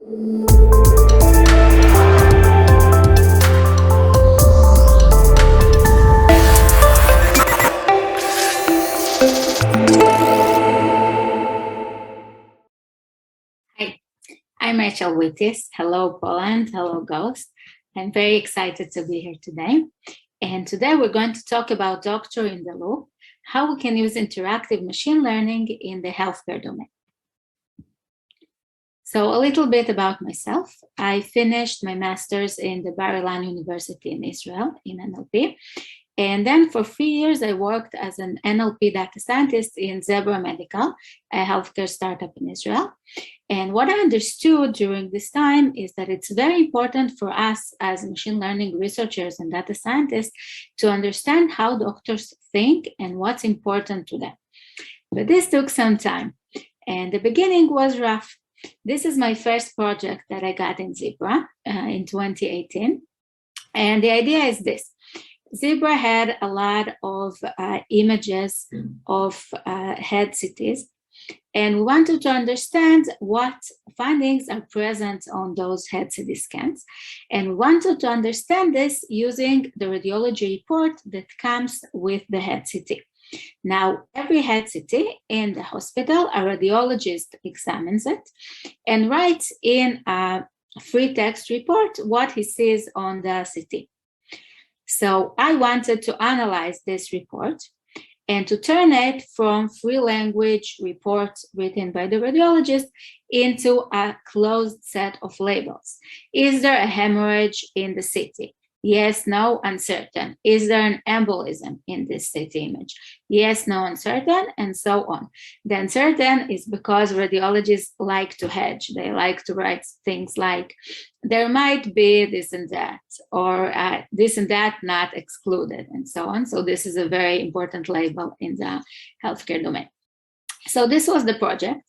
Hi, I'm Rachel Wities. Hello, Poland. Hello, Ghost. I'm very excited to be here today. And today we're going to talk about Doctor in the Loop, how we can use interactive machine learning in the healthcare domain. So a little bit about myself. I finished my master's in the Bar-Ilan University in Israel in NLP. And then for 3 years, I worked as an NLP data scientist in Zebra Medical, a healthcare startup in Israel. And what I understood during this time is that it's very important for us as machine learning researchers and data scientists to understand how doctors think and what's important to them. But this took some time, and the beginning was rough. This is my first project that I got in Zebra in 2018. And the idea is this. Zebra had a lot of images of head CTs, and we wanted to understand what findings are present on those head CT scans. And we wanted to understand this using the radiology report that comes with the head CT. Now, every head CT in the hospital, a radiologist examines it and writes in a free text report what he sees on the CT. So I wanted to analyze this report and to turn it from free language reports written by the radiologist into a closed set of labels. Is there a hemorrhage in the CT? Yes, no, uncertain. Is there an embolism in this CT image? Yes, no, uncertain, and so on. The uncertain is because radiologists like to hedge. They like to write things like, there might be this and that, or this and that not excluded, and so on. So this is a very important label in the healthcare domain. So this was the project.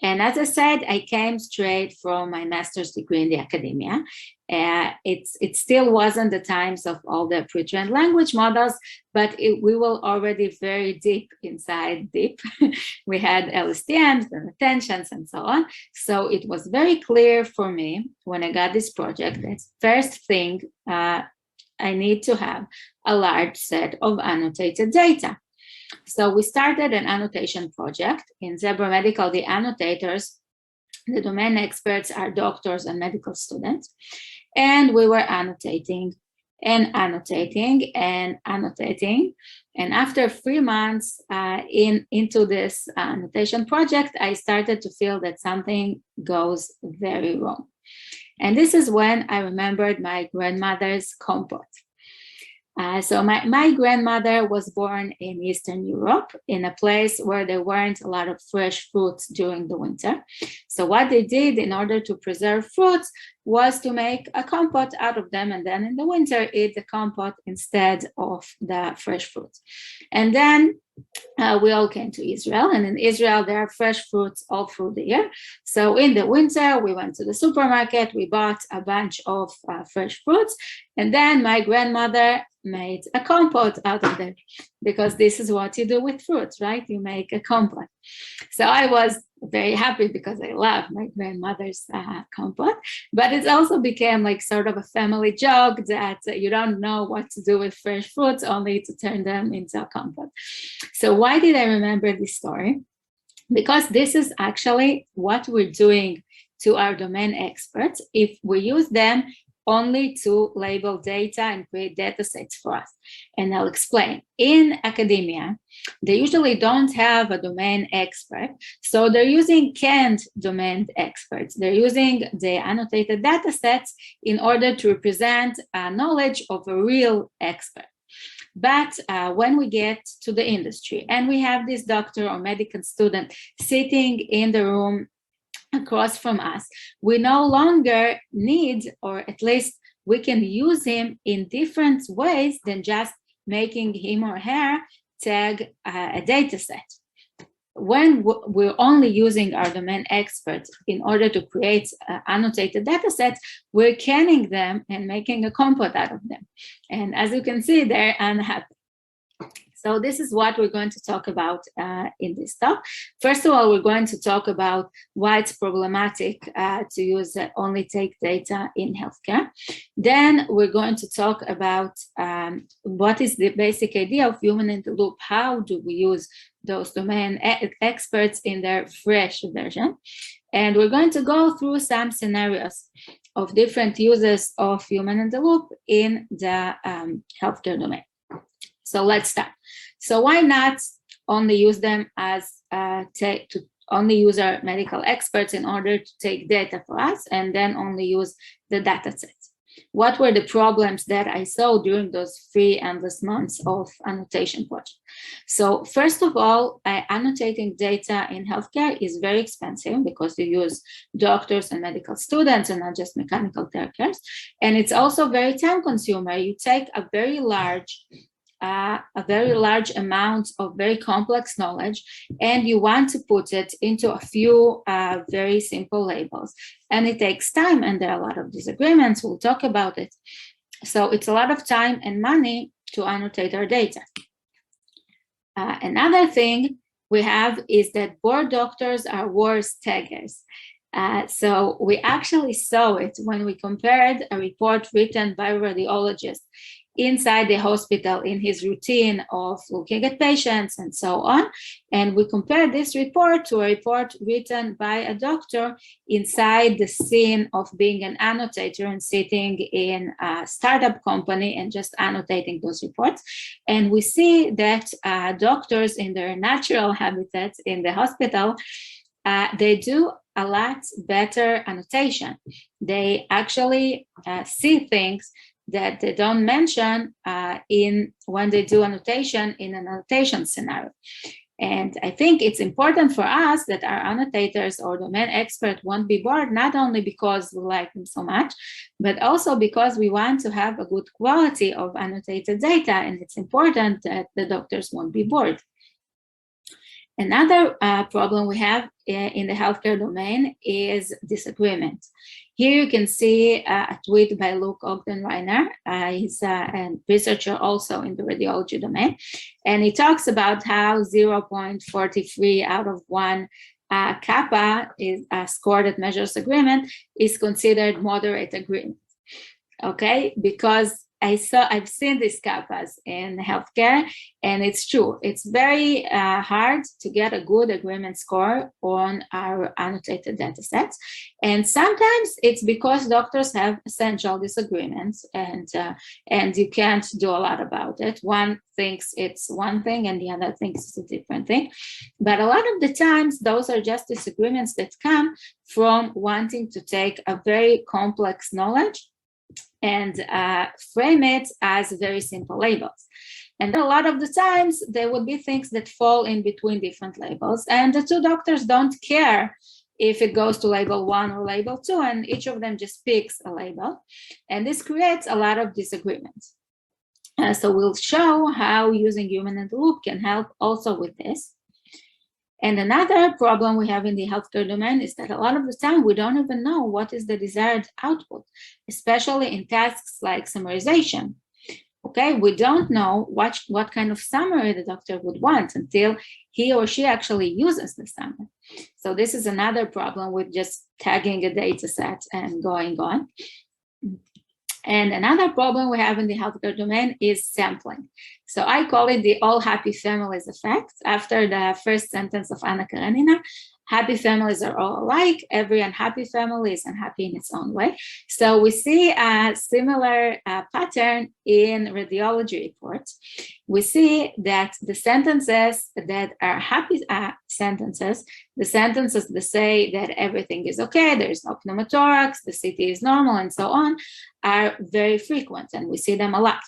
And as I said, I came straight from my master's degree in the academia. It still wasn't the times of all the pre-trained language models, but we were already very deep inside deep. We had LSTMs and attentions and so on. So it was very clear for me when I got this project that first thing, I need to have a large set of annotated data. So we started an annotation project. In Zebra Medical, the annotators, the domain experts, are doctors and medical students. And we were annotating and annotating and annotating. And after 3 months into this annotation project, I started to feel that something goes very wrong. And this is when I remembered my grandmother's compote. So my grandmother was born in Eastern Europe, in a place where there weren't a lot of fresh fruits during the winter. So what they did in order to preserve fruits was to make a compote out of them, and then in the winter eat the compote instead of the fresh fruits. And then we all came to Israel, and in Israel there are fresh fruits all through the year. So in the winter we went to the supermarket, we bought a bunch of fresh fruits, and then my grandmother made a compote out of them, because this is what you do with fruits, right? You make a compote. So I was very happy because I love my grandmother's compote, but it also became like sort of a family joke that you don't know what to do with fresh fruits, only to turn them into a compote. So why did I remember this story? Because this is actually what we're doing to our domain experts if we use them only to label data and create data sets for us. And I'll explain. In academia, they usually don't have a domain expert, so they're using canned domain experts. They're using the annotated data sets in order to represent knowledge of a real expert. But when we get to the industry and we have this doctor or medical student sitting in the room across from us, we no longer need, or at least we can use him in different ways than just making him or her tag a data set. When we're only using our domain experts in order to create annotated data sets, we're canning them and making a compote out of them. And as you can see, they're unhappy. So this is what we're going to talk about in this talk. First of all, we're going to talk about why it's problematic to use only take data in healthcare. Then we're going to talk about what is the basic idea of human in the loop. How do we use those domain experts in their fresh version? And we're going to go through some scenarios of different uses of human in the loop in the healthcare domain. So let's start. So why not only use them as to only use our medical experts in order to take data for us, and then only use the data sets? What were the problems that I saw during those 3 endless months of annotation project? So first of all, annotating data in healthcare is very expensive because you use doctors and medical students and not just mechanical Turkers. And it's also very time consuming. You take a very large amount of very complex knowledge, and you want to put it into a few very simple labels. And it takes time, and there are a lot of disagreements. We'll talk about it. So it's a lot of time and money to annotate our data. Another thing we have is that bored doctors are worse taggers. So we actually saw it when we compared a report written by a radiologist inside the hospital in his routine of looking at patients and so on. And we compared this report to a report written by a doctor inside the scene of being an annotator and sitting in a startup company and just annotating those reports. And we see that doctors in their natural habitats in the hospital, they do a lot better annotation. They actually see things that they don't mention when they do annotation in an annotation scenario. And I think it's important for us that our annotators or domain expert won't be bored, not only because we like them so much, but also because we want to have a good quality of annotated data, and it's important that the doctors won't be bored. Another problem we have in the healthcare domain is disagreement. Here you can see a tweet by Luke Ogden-Reiner. He's a researcher also in the radiology domain. And he talks about how 0.43 out of 1 kappa is a score that measures agreement is considered moderate agreement. Okay, because I've seen these kappas in healthcare, and it's true. It's very hard to get a good agreement score on our annotated data sets. And sometimes it's because doctors have essential disagreements, and you can't do a lot about it. One thinks it's one thing and the other thinks it's a different thing. But a lot of the times, those are just disagreements that come from wanting to take a very complex knowledge and frame it as very simple labels. And a lot of the times, there would be things that fall in between different labels, and the two doctors don't care if it goes to label 1 or label 2, and each of them just picks a label. And this creates a lot of disagreements. So we'll show how using human in the loop can help also with this. And another problem we have in the healthcare domain is that a lot of the time we don't even know what is the desired output, especially in tasks like summarization. Okay, we don't know what kind of summary the doctor would want until he or she actually uses the summary. So this is another problem with just tagging a data set and going on. And another problem we have in the healthcare domain is sampling. So I call it the all happy families effect. After the first sentence of Anna Karenina, happy families are all alike. Every unhappy family is unhappy in its own way. So we see a similar pattern in radiology reports. We see that the sentences that are happy sentences, the sentences that say that everything is okay, there's no pneumothorax, the CT is normal, and so on, are very frequent, and we see them a lot.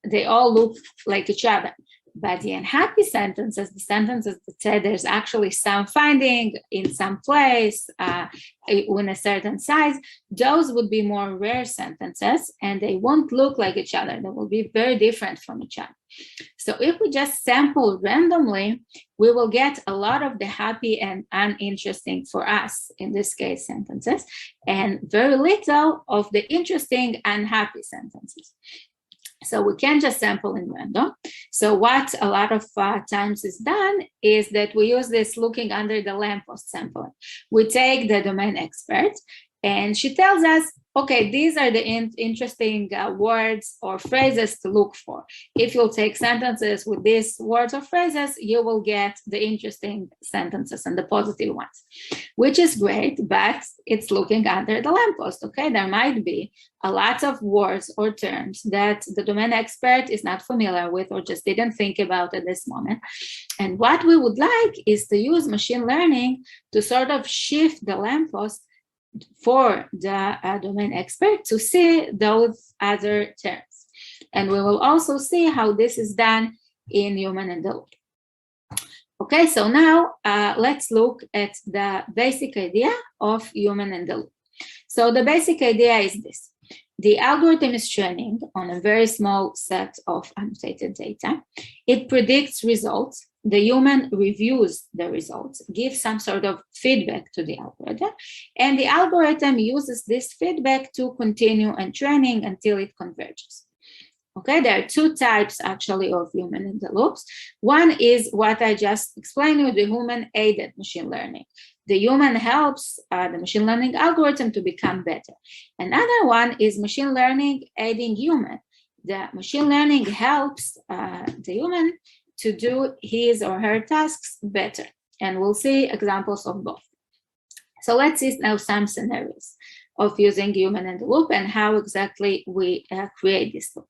They all look like each other. But the unhappy sentences, the sentences that say there's actually some finding in some place in a certain size, those would be more rare sentences, and they won't look like each other. They will be very different from each other. So if we just sample randomly, we will get a lot of the happy and uninteresting for us, in this case, sentences, and very little of the interesting unhappy sentences. So we can't just sample in random. So what a lot of times is done is that we use this looking under the lamppost sampling. We take the domain expert and she tells us, okay, these are the interesting words or phrases to look for. If you'll take sentences with these words or phrases, you will get the interesting sentences and the positive ones, which is great, but it's looking under the lamppost, okay? There might be a lot of words or terms that the domain expert is not familiar with or just didn't think about at this moment. And what we would like is to use machine learning to sort of shift the lamppost for the domain expert to see those other terms. And we will also see how this is done in Human in the Loop. Okay, so now let's look at the basic idea of Human in the Loop. So the basic idea is this. The algorithm is training on a very small set of annotated data. It predicts results. The human reviews the results, gives some sort of feedback to the algorithm, and the algorithm uses this feedback to continue and training until it converges. Okay, there are two types actually of human in the loops. One is what I just explained to you, the human-aided machine learning. The human helps the machine learning algorithm to become better. Another one is machine learning aiding human. The machine learning helps the human to do his or her tasks better. And we'll see examples of both. So let's see now some scenarios of using human in the loop and how exactly we create this loop.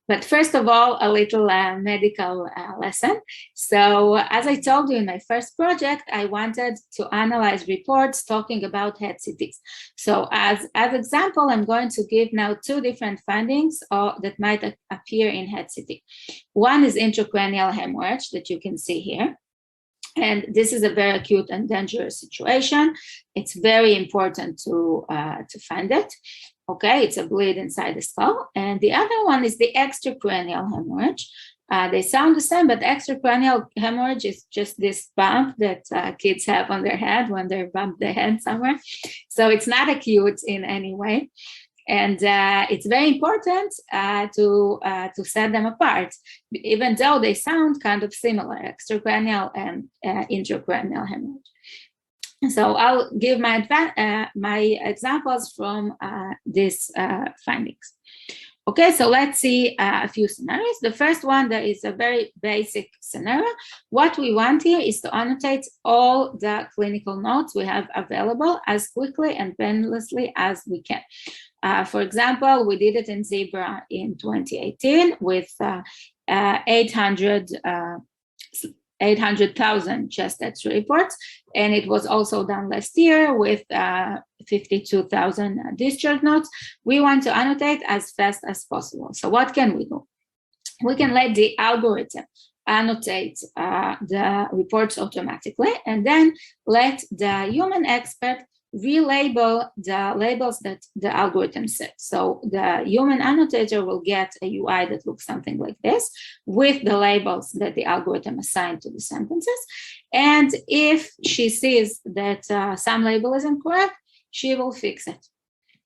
But first of all, a little medical lesson. So as I told you in my first project, I wanted to analyze reports talking about head CTs. So as example, I'm going to give now two different findings that might appear in head CT. One is intracranial hemorrhage that you can see here. And this is a very acute and dangerous situation. It's very important to find it. Okay, it's a bleed inside the skull. And the other one is the extracranial hemorrhage. They sound the same, but extracranial hemorrhage is just this bump that kids have on their head when they bump their head somewhere. So it's not acute in any way. And it's very important to set them apart, even though they sound kind of similar, extracranial and intracranial hemorrhage. So I'll give my examples from these findings. Okay, so let's see a few scenarios. The first one, that is a very basic scenario. What we want here is to annotate all the clinical notes we have available as quickly and painlessly as we can. For example, we did it in Zebra in 2018 with 800,000 chest X-ray reports, and it was also done last year with 52,000 discharge notes. We want to annotate as fast as possible. So what can we do? We can let the algorithm annotate the reports automatically, and then let the human expert relabel the labels that the algorithm set. So the human annotator will get a UI that looks something like this with the labels that the algorithm assigned to the sentences. And if she sees that some label is incorrect, she will fix it.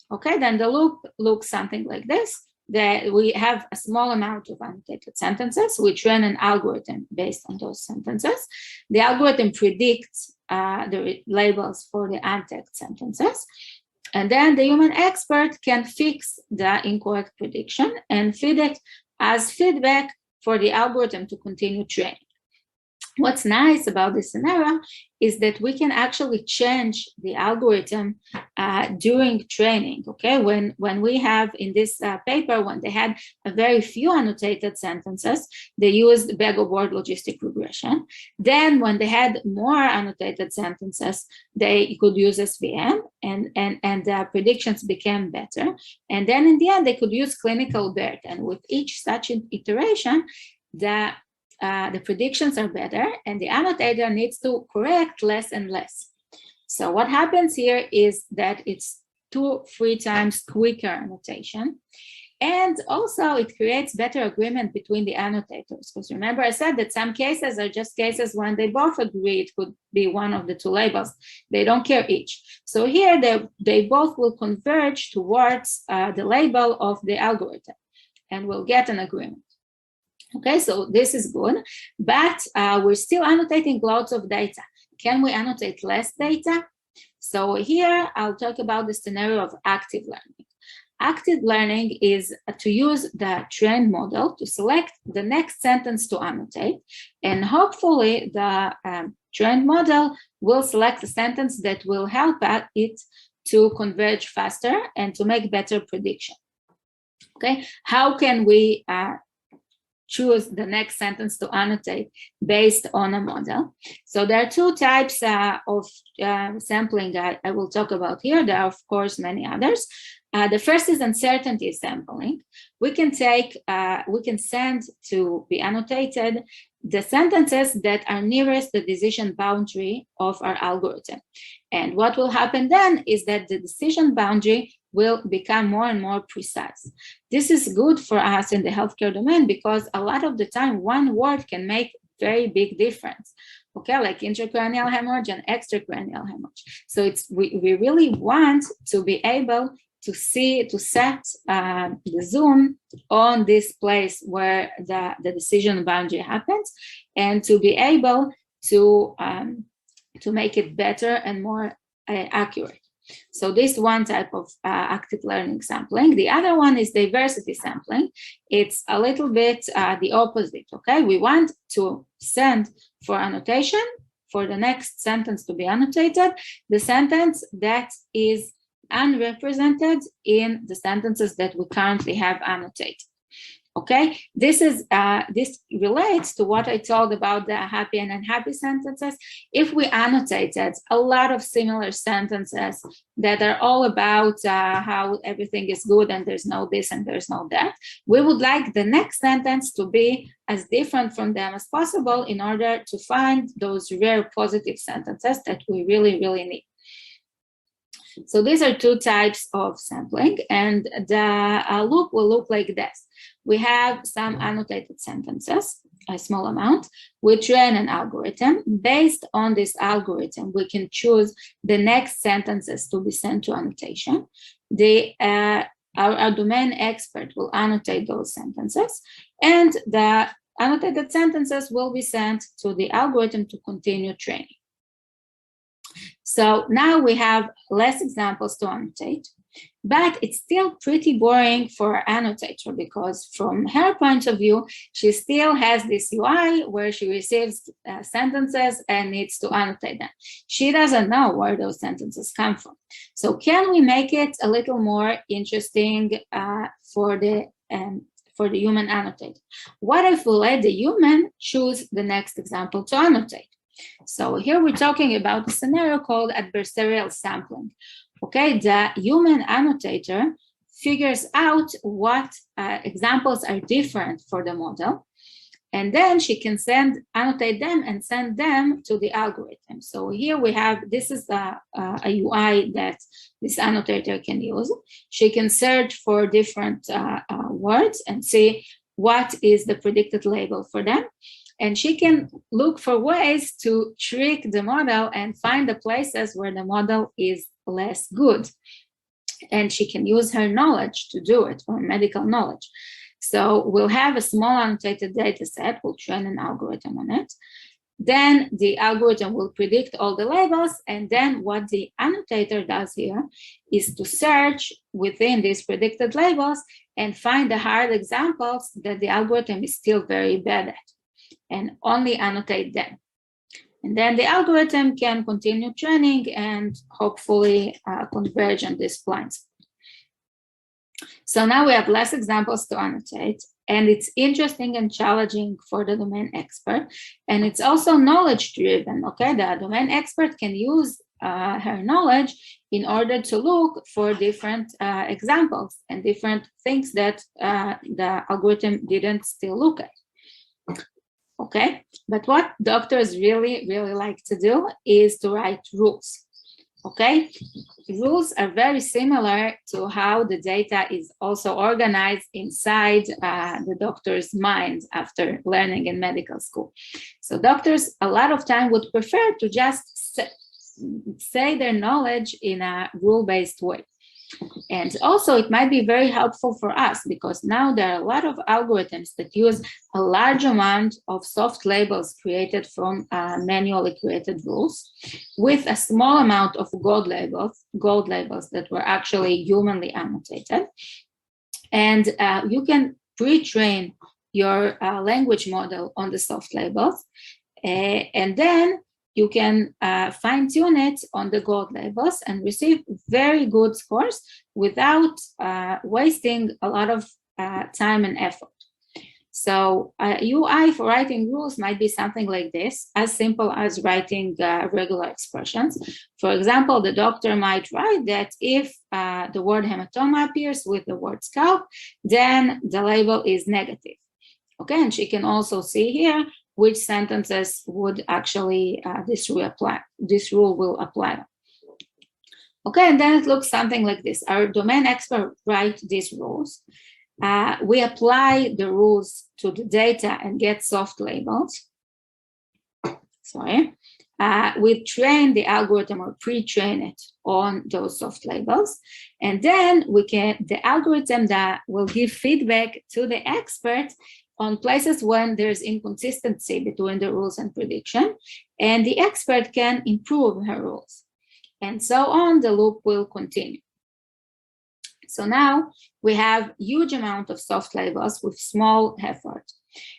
Okay, then the loop looks something like this. That we have a small amount of annotated sentences. We train an algorithm based on those sentences. The algorithm predicts the labels for the untagged sentences. And then the human expert can fix the incorrect prediction and feed it as feedback for the algorithm to continue training. What's nice about this scenario is that we can actually change the algorithm during training, okay? When we have in this paper, when they had a very few annotated sentences, they used bag-of-word logistic regression. Then when they had more annotated sentences, they could use SVM and the predictions became better. And then in the end, they could use clinical BERT. And with each such iteration, the predictions are better and the annotator needs to correct less and less. So what happens here is that it's 2-3 times quicker annotation. And also it creates better agreement between the annotators. Because remember I said that some cases are just cases when they both agree it could be one of the two labels. They don't care each. So here they both will converge towards the label of the algorithm. and we'll get an agreement. Okay, so this is good, but we're still annotating lots of data. Can we annotate less data? So here I'll talk about the scenario of active learning. Active learning is to use the trained model to select the next sentence to annotate, and hopefully the trained model will select a sentence that will help it to converge faster and to make better prediction. Okay, how can we choose the next sentence to annotate based on a model? So there are two types of sampling I will talk about here. There are, of course, many others. The first is uncertainty sampling. We can send to be annotated the sentences that are nearest the decision boundary of our algorithm. And what will happen then is that the decision boundary will become more and more precise. This is good for us in the healthcare domain because a lot of the time one word can make very big difference. Okay, like intracranial hemorrhage and extracranial hemorrhage. So we really want to be able to set the zoom on this place where the decision boundary happens, and to be able to make it better and more accurate. So this one type of active learning sampling. The other one is diversity sampling. It's a little bit the opposite, okay? We want to send for annotation, for the next sentence to be annotated, the sentence that is unrepresented in the sentences that we currently have annotated. Okay, this relates to what I told about the happy and unhappy sentences. If we annotated a lot of similar sentences that are all about how everything is good and there's no this and there's no that, we would like the next sentence to be as different from them as possible in order to find those rare positive sentences that we really, really need. So these are two types of sampling, and the loop will look like this. We have some annotated sentences, a small amount. We train an algorithm. Based on this algorithm, we can choose the next sentences to be sent to annotation. Our domain expert will annotate those sentences, and the annotated sentences will be sent to the algorithm to continue training. So now we have less examples to annotate, but it's still pretty boring for our annotator because from her point of view, she still has this UI where she receives sentences and needs to annotate them. She doesn't know where those sentences come from. So can we make it a little more interesting for the human annotator? What if we let the human choose the next example to annotate? So here we're talking about a scenario called adversarial sampling. Okay, the human annotator figures out what examples are different for the model, and then she can annotate them and send them to the algorithm. So here we have, this is a UI that this annotator can use. She can search for different words and see what is the predicted label for them. And she can look for ways to trick the model and find the places where the model is less good. And she can use her knowledge to do it, or medical knowledge. So we'll have a small annotated data set, we'll train an algorithm on it. Then the algorithm will predict all the labels, and then what the annotator does here is to search within these predicted labels and find the hard examples that the algorithm is still very bad at, and only annotate them. And then the algorithm can continue training and hopefully converge on these points. So now we have less examples to annotate, and it's interesting and challenging for the domain expert. And it's also knowledge driven, okay? The domain expert can use her knowledge in order to look for different examples and different things that the algorithm didn't still look at. Okay, but what doctors really, really like to do is to write rules. Okay, rules are very similar to how the data is also organized inside the doctor's mind after learning in medical school. So doctors a lot of time would prefer to just say their knowledge in a rule-based way. And also it might be very helpful for us because now there are a lot of algorithms that use a large amount of soft labels created from manually created rules with a small amount of gold labels that were actually humanly annotated. And you can pre-train your language model on the soft labels, and then you can fine-tune it on the gold labels and receive very good scores without wasting a lot of time and effort. So UI for writing rules might be something like this, as simple as writing regular expressions. For example, the doctor might write that if the word hematoma appears with the word scalp, then the label is negative. Okay, and she can also see here which sentences would actually this rule will apply. Okay, and then it looks something like this. Our domain expert writes these rules. We apply the rules to the data and get soft labels. We train the algorithm or pre-train it on those soft labels. And then the algorithm that will give feedback to the expert on places when there's inconsistency between the rules and prediction, and the expert can improve her rules. And so on, the loop will continue. So now we have huge amount of soft labels with small effort,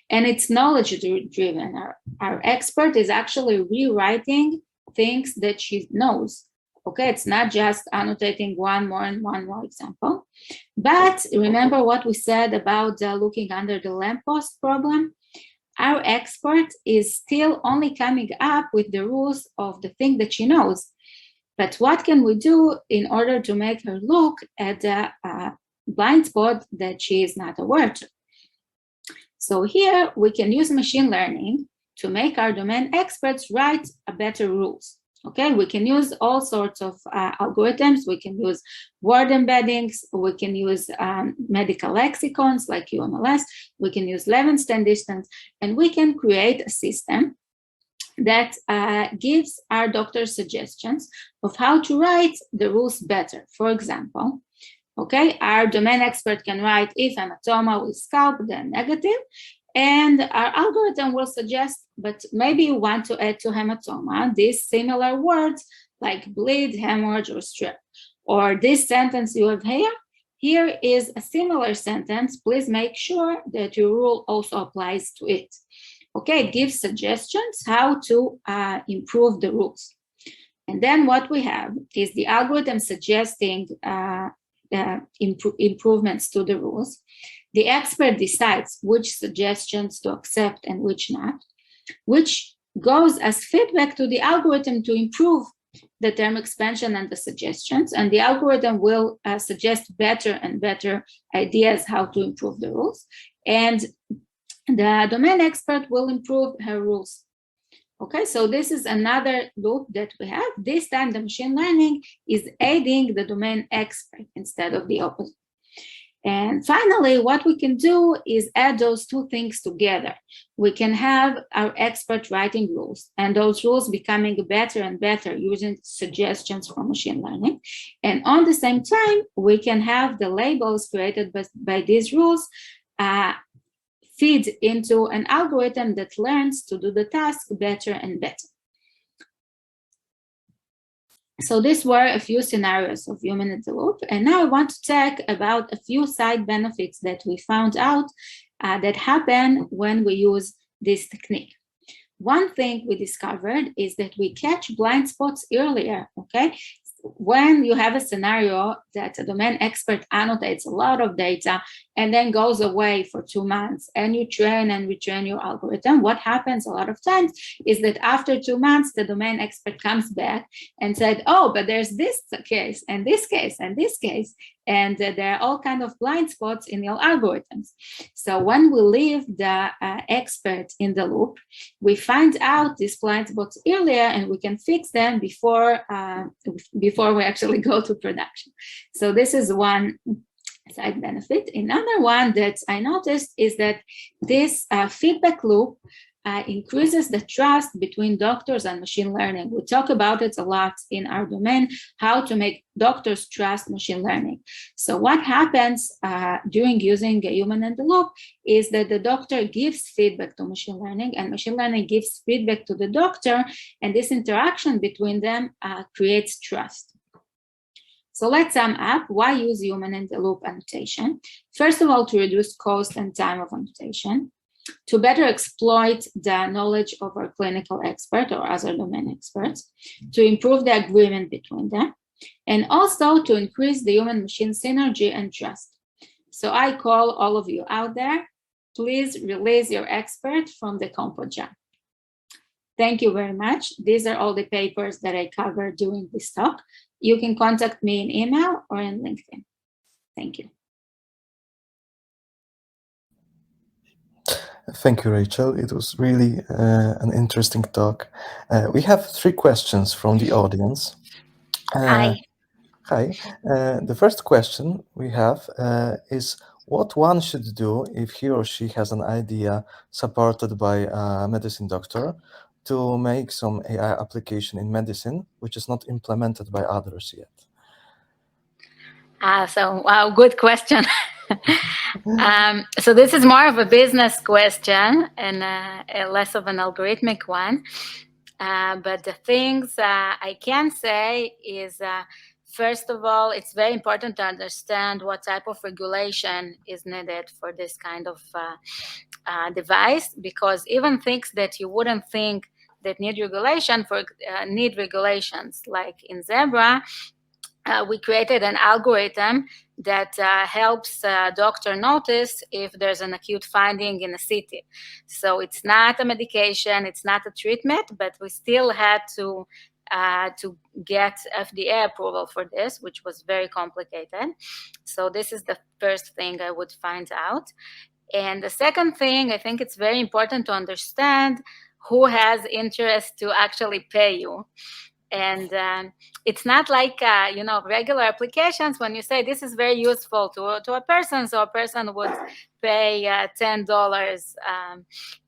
and it's knowledge driven. Our expert is actually rewriting things that she knows. Okay, it's not just annotating one more example. But remember what we said about looking under the lamppost problem? Our expert is still only coming up with the rules of the thing that she knows. But what can we do in order to make her look at the blind spot that she is not aware to? So here we can use machine learning to make our domain experts write better rules. Okay, we can use all sorts of algorithms. We can use word embeddings. We can use medical lexicons like UMLS. We can use Levenstein distance, and we can create a system that gives our doctors suggestions of how to write the rules better. For example, okay, our domain expert can write if hematoma with scalp, then negative. And our algorithm will suggest, but maybe you want to add to hematoma these similar words like bleed, hemorrhage, or strep. Or this sentence you have here, here is a similar sentence. Please make sure that your rule also applies to it. Okay, give suggestions how to improve the rules. And then what we have is the algorithm suggesting improvements to the rules. The expert decides which suggestions to accept and which not, which goes as feedback to the algorithm to improve the term expansion and the suggestions. And the algorithm will suggest better and better ideas how to improve the rules. And the domain expert will improve her rules. Okay, so this is another loop that we have. This time the machine learning is aiding the domain expert instead of the opposite. And finally, what we can do is add those two things together. We can have our expert writing rules, and those rules becoming better and better using suggestions from machine learning. And on the same time, we can have the labels created by these rules feed into an algorithm that learns to do the task better and better. So these were a few scenarios of human in the loop. And now I want to talk about a few side benefits that we found out that happen when we use this technique. One thing we discovered is that we catch blind spots earlier, okay? When you have a scenario that a domain expert annotates a lot of data and then goes away for 2 months, and you train and retrain your algorithm, what happens a lot of times is that after 2 months, the domain expert comes back and said, oh, but there's this case and this case and this case, and there are all kinds of blind spots in your algorithms. So when we leave the expert in the loop, we find out these blind spots earlier, and we can fix them before we actually go to production. So this is one side benefit. Another one that I noticed is that this feedback loop increases the trust between doctors and machine learning. We talk about it a lot in our domain, how to make doctors trust machine learning. So what happens during using a human in the loop is that the doctor gives feedback to machine learning, and machine learning gives feedback to the doctor, and this interaction between them creates trust. So let's sum up. Why use human in the loop annotation? First of all, to reduce cost and time of annotation, to better exploit the knowledge of our clinical expert or other domain experts, to improve the agreement between them, and also to increase the human-machine synergy and trust. So I call all of you out there, please release your expert from the comfort zone. Thank you very much. These are all the papers that I covered during this talk. You can contact me in email or in LinkedIn. Thank you. Thank you, Rachel. It was really an interesting talk. We have 3 questions from the audience. Hi. Hi. The first question we have is what one should do if he or she has an idea supported by a medicine doctor to make some AI application in medicine, which is not implemented by others yet? Wow, good question. So this is more of a business question and less of an algorithmic one. But the things I can say is, first of all, it's very important to understand what type of regulation is needed for this kind of device, because even things that you wouldn't think that need regulation need regulations. Like in Zebra, we created an algorithm that helps a doctor notice if there's an acute finding in a city. So it's not a medication, it's not a treatment, but we still had to get FDA approval for this, which was very complicated. So this is the first thing I would find out. And the second thing, I think it's very important to understand who has interest to actually pay you. And it's not like, regular applications when you say this is very useful to a person, so a person would pay $10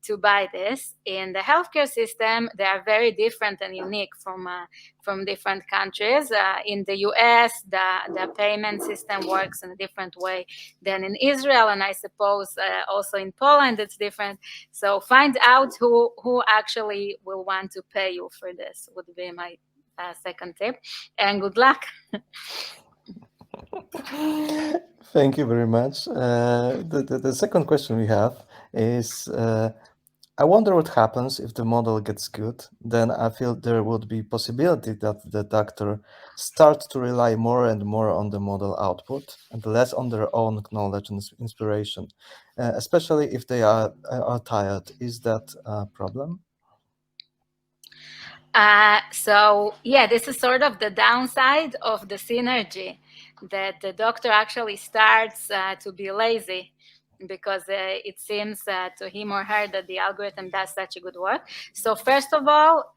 to buy this. In the healthcare system, they are very different and unique from different countries. In the US, the payment system works in a different way than in Israel, and I suppose also in Poland it's different. So find out who actually will want to pay you for this would be my second tip, and good luck. Thank you very much. The second question we have is, I wonder what happens if the model gets good. Then I feel there would be possibility that the doctor starts to rely more and more on the model output and less on their own knowledge and inspiration, especially if they are tired. Is that a problem? So yeah, this is sort of the downside of the synergy, that the doctor actually starts to be lazy because it seems to him or her that the algorithm does such a good work. So first of all,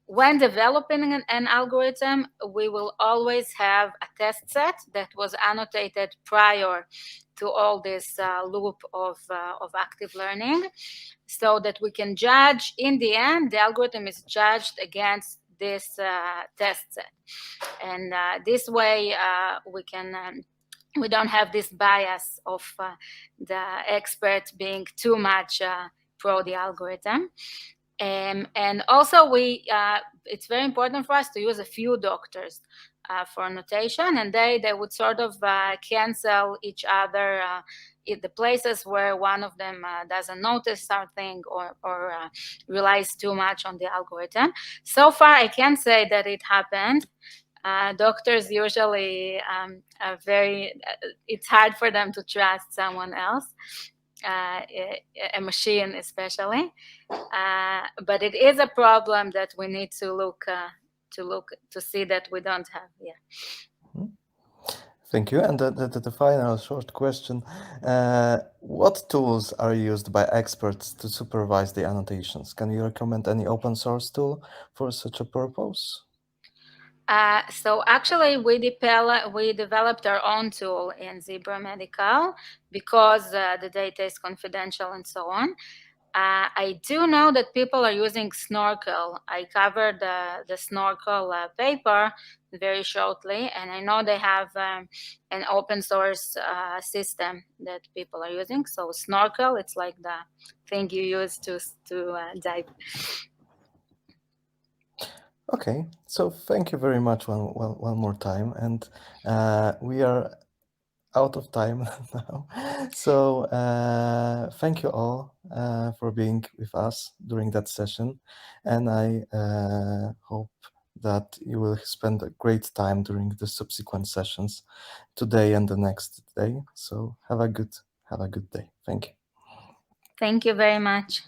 when developing an algorithm, we will always have a test set that was annotated prior to all this loop of active learning, so that we can judge, in the end, the algorithm is judged against this test set. And this way we don't have this bias of the expert being too much pro the algorithm. And also it's very important for us to use a few doctors for annotation, and they would sort of cancel each other in the places where one of them doesn't notice something or relies too much on the algorithm. So far, I can say that it happened. Doctors usually are it's hard for them to trust someone else, a machine especially. But it is a problem that we need to look to see that we don't have. Yeah. Thank you. And the final short question, what tools are used by experts to supervise the annotations? Can you recommend any open source tool for such a purpose? So actually, we developed our own tool in Zebra Medical because the data is confidential and so on. I do know that people are using Snorkel. I covered the Snorkel paper very shortly, and I know they have an open source system that people are using. So Snorkel, it's like the thing you use to dive. Okay, so thank you very much one more time, and we are out of time now. So thank you all for being with us during that session, and I hope that you will spend a great time during the subsequent sessions today and the next day. So have a good day. Thank you. Thank you very much.